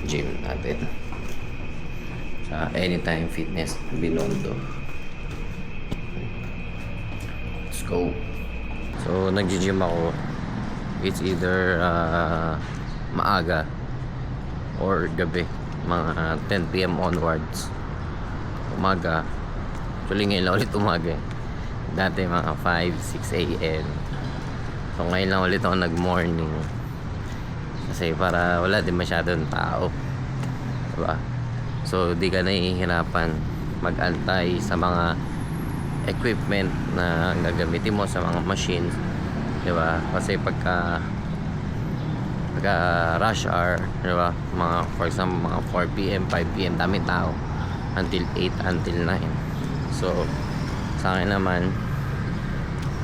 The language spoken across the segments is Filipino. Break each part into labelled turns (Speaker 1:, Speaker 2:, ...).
Speaker 1: gym natin sa Anytime Fitness Binondo. Let's go. So nag-gym ako. It's either maaga or gabi, mga 10 PM onwards. Umaga, actually ngayon lang ulit umaga. Dati mga 5, 6 AM. So ngayon lang ulit ako nag-morning kasi para wala din masyadong tao, diba? So di ka nahihirapan mag-antay sa mga equipment na gagamitin mo, sa mga machines, diba? Kasi pagka rush hour, diba? Mga, for example, mga 4 PM, 5 PM, daming tao until 8, until 9. So sa akin naman,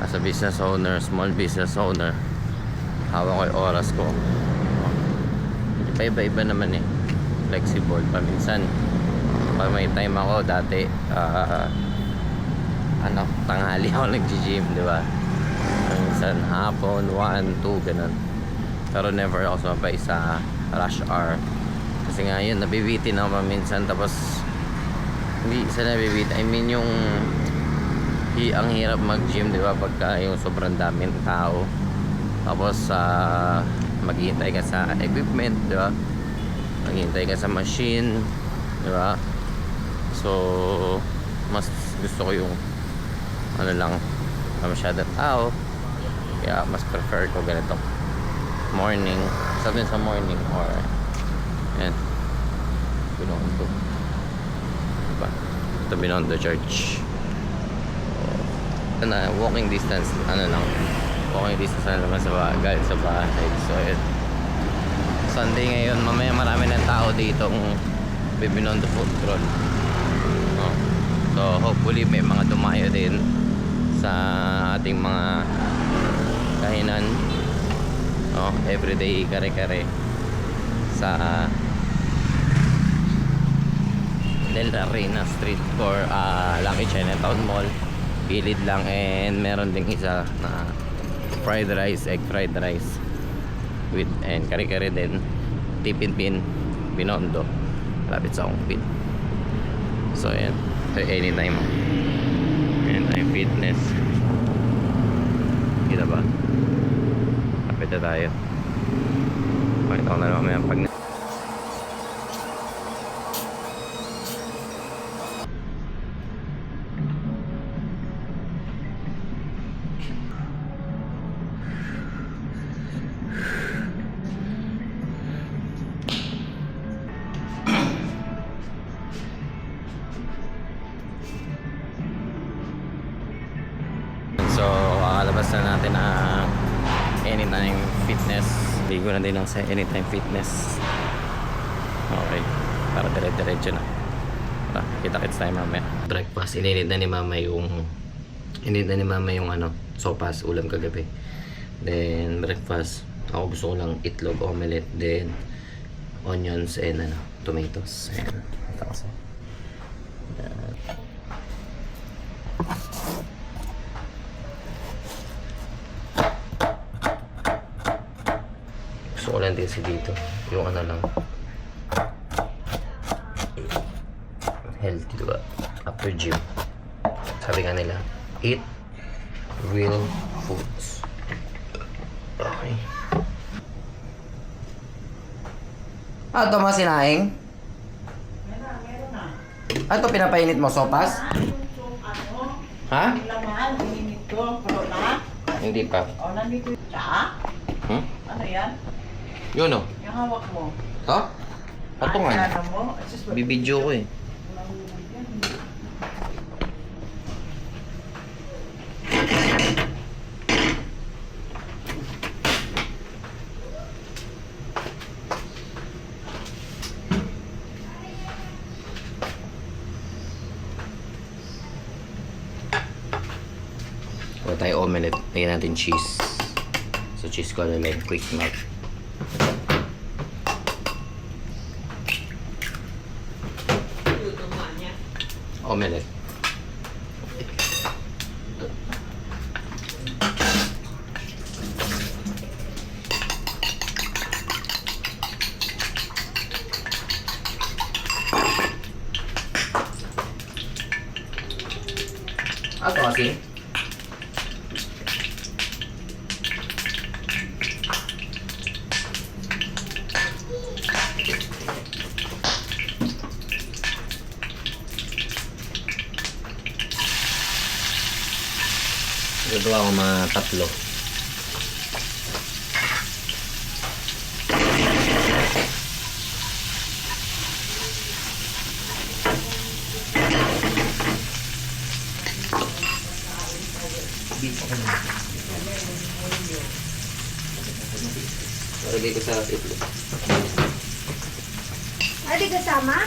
Speaker 1: as a business owner, small business owner, hawak ko yung oras ko. Iba-iba naman eh, flexible. Paminsan pag may time ako, dati tanghali ako nag-gym, diba? Paminsan hapon, 1, 2, ganun. Pero never ako sumabay sa rush hour kasi nga yun, nabibitin ako paminsan. Tapos hindi isa nabibitin, I mean yung ang hirap mag-gym, diba? Pagka yung sobrang daming tao, tapos maghihintay ka sa equipment, diba? Maghihintay ka sa machine, diba? So mas gusto ko yung ano lang, masyadong tao, kaya mas prefer ko ganito morning, sabihin sa morning, or yan, Binondo, diba? Ito Binondo Church. Na walking distance, walking distance na naman galing sa bahay. So yun, Sunday ngayon, mamaya marami ng tao dito ng Binondo Food Crawl. So hopefully may mga dumayo din sa ating mga kainan, everyday kare-kare sa Del Reina Street or Lucky Chinatown Mall. Gilid lang, and meron ding isa na fried rice, egg fried rice with, and kare-kare din, Tipinpin Binondo, malapit sa Ongpin. So yan, Anytime Fitness, kita ba? Kapit na tayo. Pakita ko na naman mamaya pag So, kakalabas na natin ang Anytime Fitness. Ligo na din ako sa Anytime Fitness. Okay, para dire-diretso na. Kita-kits tayo mamaya. Breakfast, ininit na ni mama yung sopas, ulam kagabi. Then breakfast, ako gusto ko lang itlog, omelette, then onions and tomatoes. Ayan, ito kasi. Gusto ko lang din si dito yung lang healthy, diba? After gym, sabi nga nila, eat real foods. Okay. Ito mga sinaing?
Speaker 2: Meron na.
Speaker 1: Ito pinapainit mo, sopas? Ha?
Speaker 2: Laman, init ko. Pero na.
Speaker 1: Hindi pa.
Speaker 2: O, nandito yung tsa. Ano yan?
Speaker 1: Yun o.
Speaker 2: Yung hawak mo.
Speaker 1: Ito? Patungan.
Speaker 2: Ano mo?
Speaker 1: Bibidyo ko eh. Kuha tayo omelette. Lagyan natin cheese. So cheese ko na lang quick melt. Omelette. Ako kasi. Gagawa ko mga tatlo. Lagay ko sa itlog.
Speaker 3: Adi kasama?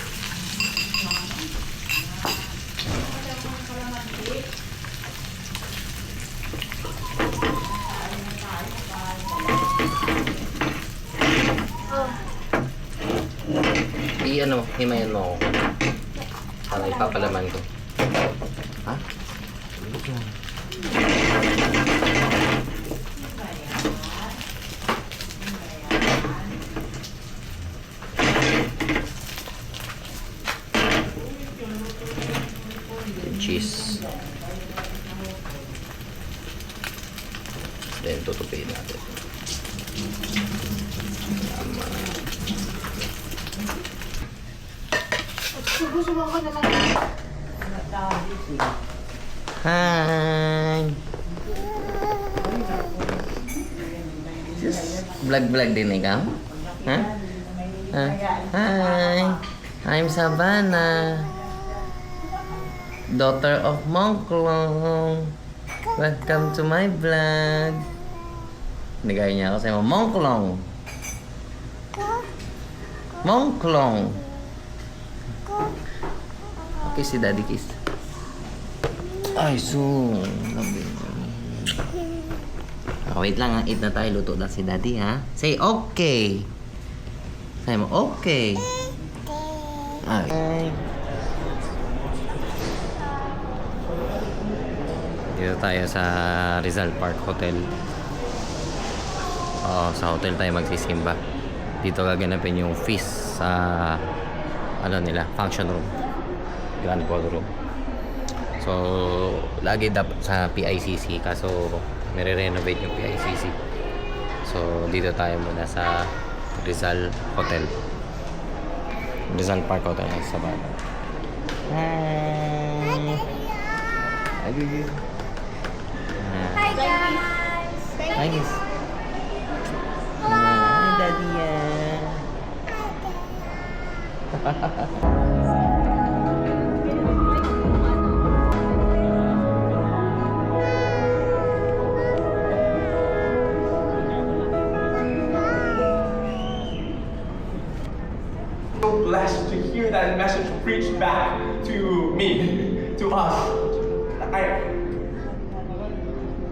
Speaker 1: I-ano, himayan mo ako. Para ipapalaman ko. Ha? Cheese. Then tutupin natin. Tama.
Speaker 3: Subusubukan ko na lang.
Speaker 1: Hi! Vlog-vlog din ikaw? Ha? Hi! I'm Savannah. Daughter of Mongklong. Welcome to my vlog. Nagaya niya ako sa'yo. Mongklong. Mongklong. Okay, si Daddy Kiss. Ay, so. Wait lang ha. Eat na tayo. Luto na si Daddy ha. Say okay. Say mo okay. Ay. Dito tayo sa Rizal Park Hotel. Sa hotel tayo magsisimba. Dito gaganapin yung feast sa ano nila, function room. Grand ballroom. So, lagi dapat sa PICC kaso nire-renovate yung PICC. So, dito tayo muna sa Rizal Hotel. Rizal Park Hotel sa Sabana. Hi! Hi,
Speaker 3: Hi guys!
Speaker 1: Hi, Miss. Hi, Daddy.
Speaker 4: So blessed to hear that message preached back to me, to us.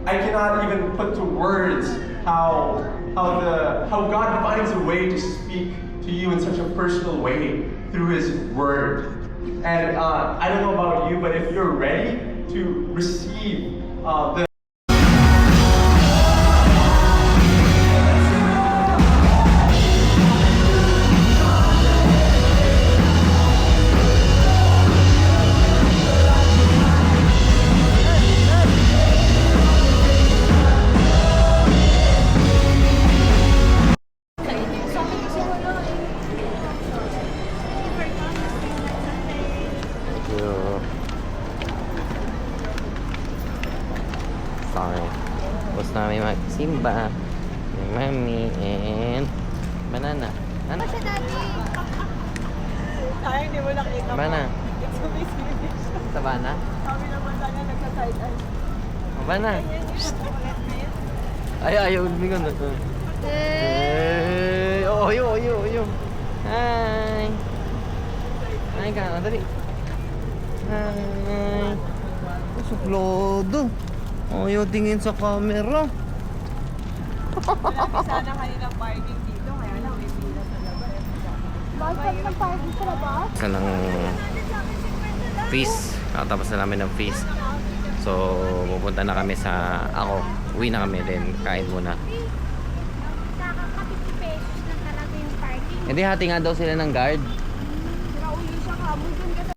Speaker 4: I cannot even put to words how God finds a way to speak to you in such a personal way through His Word. And I don't know about you, but if you're ready to receive the
Speaker 1: Sorry. Tapos namin magsimba. May mami and banana. Ano?
Speaker 3: Siya daddy.
Speaker 2: Ay, hindi mo nakita mo.
Speaker 1: Banana.
Speaker 2: It's a business.
Speaker 1: Sabana?
Speaker 2: Kami naman sana nagsa-side eye.
Speaker 1: Banana. Ay, ayaw. Bigon na to.
Speaker 3: Eh.
Speaker 1: Oh, oyo. Hi. Hi ka. Dali. Hi. Suklodo. Oyo, tingin sa camera.
Speaker 2: Malaki sana kanilang parking dito, kaya lang may pila sa labas.
Speaker 3: Bakit na party sa labas?
Speaker 1: Isa ng feast. Tapos na namin ng feast. So, pupunta na kami sa... uwi na kami din. Kain muna.
Speaker 3: Nakaka-50 pesos na talaga yung parking.
Speaker 1: Hindi, hati nga daw sila ng guard.
Speaker 3: Sira ulo siya ka. Doon ka